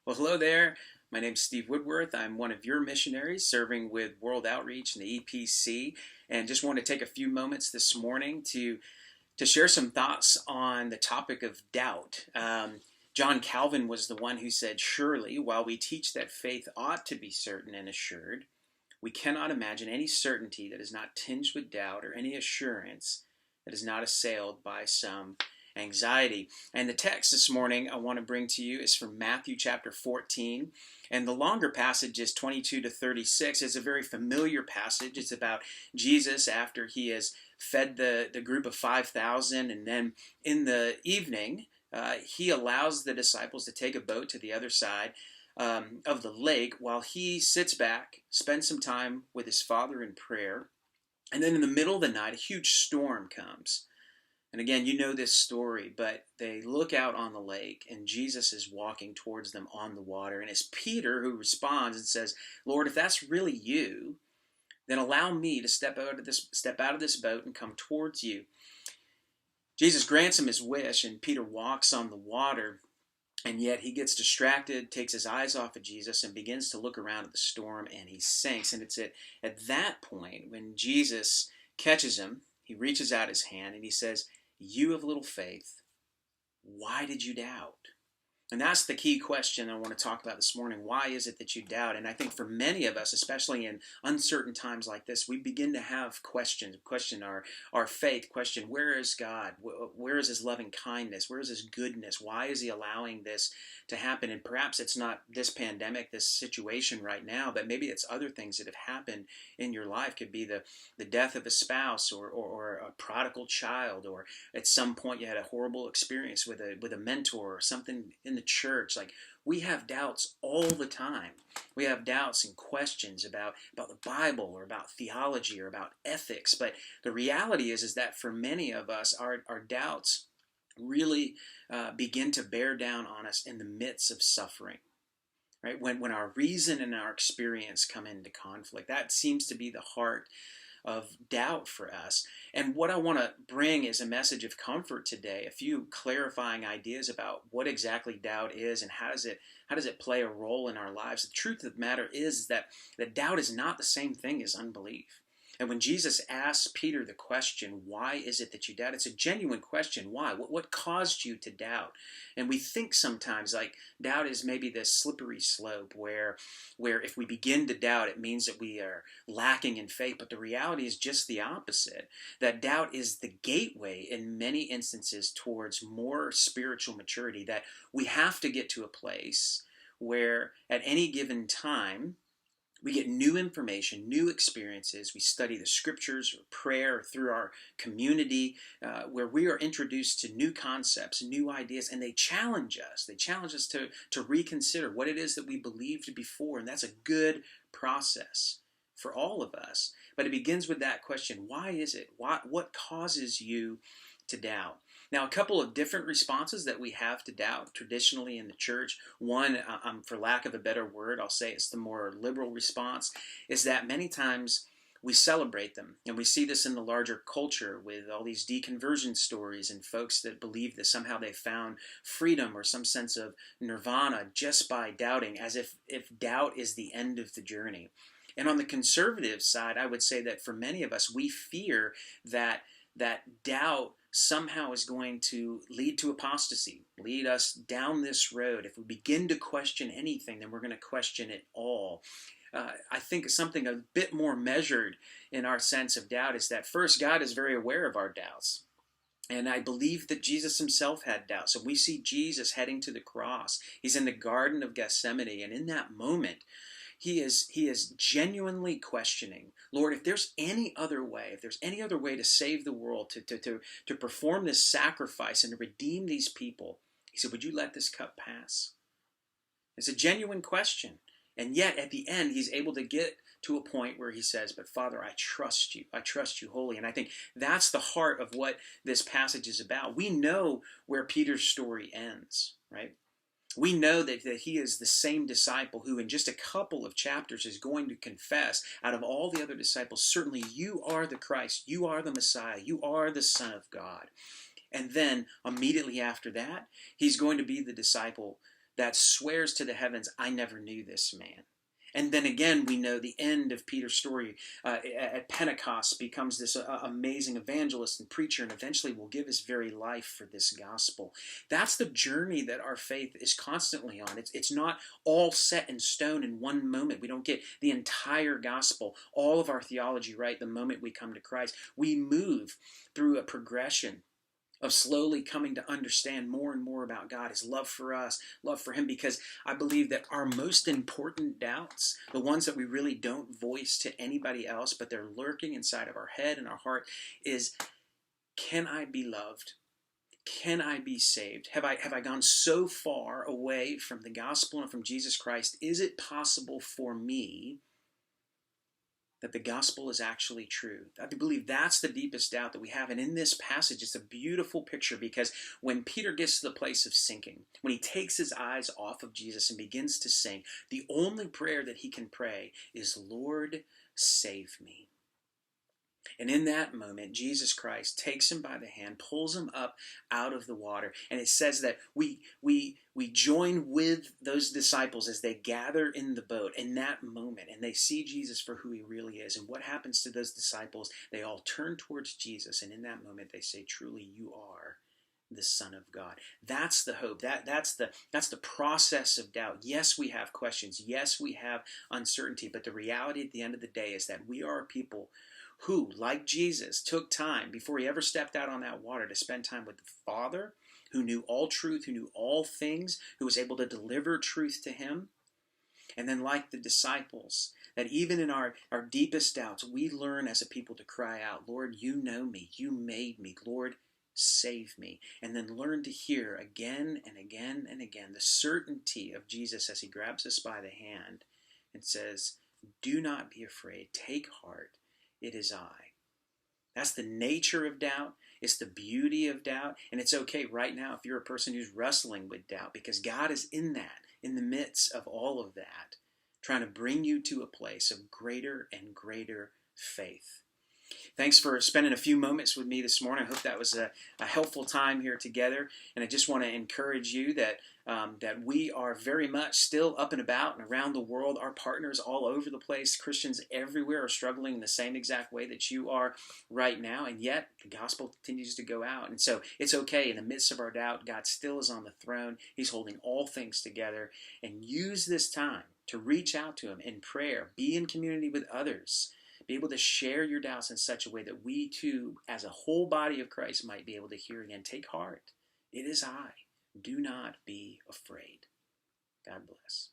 Well, hello there. My name's Steve Woodworth. I'm one of your missionaries serving with World Outreach and the EPC, and just want to take a few moments this morning to share some thoughts on the topic of doubt. John Calvin was the one who said, "Surely, while we teach that faith ought to be certain and assured, we cannot imagine any certainty that is not tinged with doubt or any assurance that is not assailed by some anxiety." And the text this morning I want to bring to you is from Matthew chapter 14. And the longer passage is 22 to 36. It's a very familiar passage. It's about Jesus after he has fed the group of 5,000. And then in the evening, he allows the disciples to take a boat to the other side of the lake while he sits back, spends some time with his Father in prayer. And then in the middle of the night, a huge storm comes. And again, you know this story, but they look out on the lake and Jesus is walking towards them on the water. And it's Peter who responds and says, "Lord, if that's really you, then allow me to step out of this boat and come towards you." Jesus grants him his wish, and Peter walks on the water. And yet he gets distracted, takes his eyes off of Jesus, and begins to look around at the storm, and he sinks. And it's at that point when Jesus catches him, he reaches out his hand, and he says, "You have little faith, why did you doubt?" And that's the key question I want to talk about this morning. Why is it that you doubt? And I think for many of us, especially in uncertain times like this, we begin to have questions, question our faith, question where is God? Where is his loving kindness? Where is his goodness? Why is he allowing this to happen? And perhaps it's not this pandemic, this situation right now, but maybe it's other things that have happened in your life. Could be the death of a spouse or a prodigal child, or at some point you had a horrible experience with a mentor or something in the church. Like, we have doubts all the time. We have doubts and questions about the Bible or about theology or about ethics. But the reality is that for many of us, our doubts really begin to bear down on us in the midst of suffering. Right? When our reason and our experience come into conflict, that seems to be the heart of doubt for us. And what I want to bring is a message of comfort today, a few clarifying ideas about what exactly doubt is and how does it play a role in our lives. The truth of the matter is that doubt is not the same thing as unbelief. And when Jesus asks Peter the question, "Why is it that you doubt?" It's a genuine question. Why? What caused you to doubt? And we think sometimes like doubt is maybe this slippery slope where if we begin to doubt, it means that we are lacking in faith. But the reality is just the opposite. That doubt is the gateway in many instances towards more spiritual maturity. That we have to get to a place where at any given time, we get new information, new experiences. We study the scriptures or prayer or through our community where we are introduced to new concepts, new ideas, and they challenge us. They challenge us to reconsider what it is that we believed before, and that's a good process for all of us. But it begins with that question, why is it? What causes you to doubt? Now, a couple of different responses that we have to doubt traditionally in the church. One, for lack of a better word, I'll say it's the more liberal response, is that many times we celebrate them. And we see this in the larger culture with all these deconversion stories and folks that believe that somehow they found freedom or some sense of nirvana just by doubting, as if doubt is the end of the journey. And on the conservative side, I would say that for many of us, we fear that doubt somehow is going to lead to apostasy, lead us down this road. If we begin to question anything, then we're going to question it all. I think something a bit more measured in our sense of doubt is that first, God is very aware of our doubts. And I believe that Jesus himself had doubts. So we see Jesus heading to the cross. He's in the Garden of Gethsemane, and in that moment, he is genuinely questioning, Lord, if there's any other way, if there's any other way to save the world, to perform this sacrifice and to redeem these people, he said, would you let this cup pass? It's a genuine question. And yet at the end, he's able to get to a point where he says, but Father, I trust you. I trust you wholly. And I think that's the heart of what this passage is about. We know where Peter's story ends, right? We know that he is the same disciple who in just a couple of chapters is going to confess out of all the other disciples, certainly you are the Christ, you are the Messiah, you are the Son of God. And then immediately after that, he's going to be the disciple that swears to the heavens, I never knew this man. And then again, we know the end of Peter's story at Pentecost becomes this amazing evangelist and preacher, and eventually will give his very life for this gospel. That's the journey that our faith is constantly on. It's not all set in stone in one moment. We don't get the entire gospel, all of our theology right the moment we come to Christ. We move through a progression of slowly coming to understand more and more about God, his love for us, love for him, because I believe that our most important doubts, the ones that we really don't voice to anybody else, but they're lurking inside of our head and our heart, is, can I be loved? Can I be saved? Have I gone so far away from the gospel and from Jesus Christ? Is it possible for me that the gospel is actually true? I believe that's the deepest doubt that we have. And in this passage, it's a beautiful picture, because when Peter gets to the place of sinking, when he takes his eyes off of Jesus and begins to sink, the only prayer that he can pray is, Lord, save me. And in that moment, Jesus Christ takes him by the hand, pulls him up out of the water. And it says that we join with those disciples as they gather in the boat in that moment, and they see Jesus for who he really is. And what happens to those disciples? They all turn towards Jesus, and in that moment they say, truly, you are the Son of God. That's the hope. That's the process of doubt. Yes, we have questions. Yes, we have uncertainty. But the reality at the end of the day is that we are a people who, like Jesus, took time before he ever stepped out on that water to spend time with the Father, who knew all truth, who knew all things, who was able to deliver truth to him. And then, like the disciples, that even in our deepest doubts, we learn as a people to cry out, Lord, you know me, you made me, Lord, save me. And then learn to hear again and again and again the certainty of Jesus as he grabs us by the hand and says, do not be afraid, take heart. It is I. That's the nature of doubt. It's the beauty of doubt. And it's okay right now if you're a person who's wrestling with doubt, because God is in that, in the midst of all of that, trying to bring you to a place of greater and greater faith. Thanks for spending a few moments with me this morning. I hope that was a helpful time here together. And I just want to encourage you that we are very much still up and about and around the world. Our partners all over the place, Christians everywhere, are struggling in the same exact way that you are right now. And yet the gospel continues to go out. And so it's okay. In the midst of our doubt, God still is on the throne. He's holding all things together. And use this time to reach out to him in prayer. Be in community with others. Be able to share your doubts in such a way that we too, as a whole body of Christ, might be able to hear again, take heart. It is I. Do not be afraid. God bless.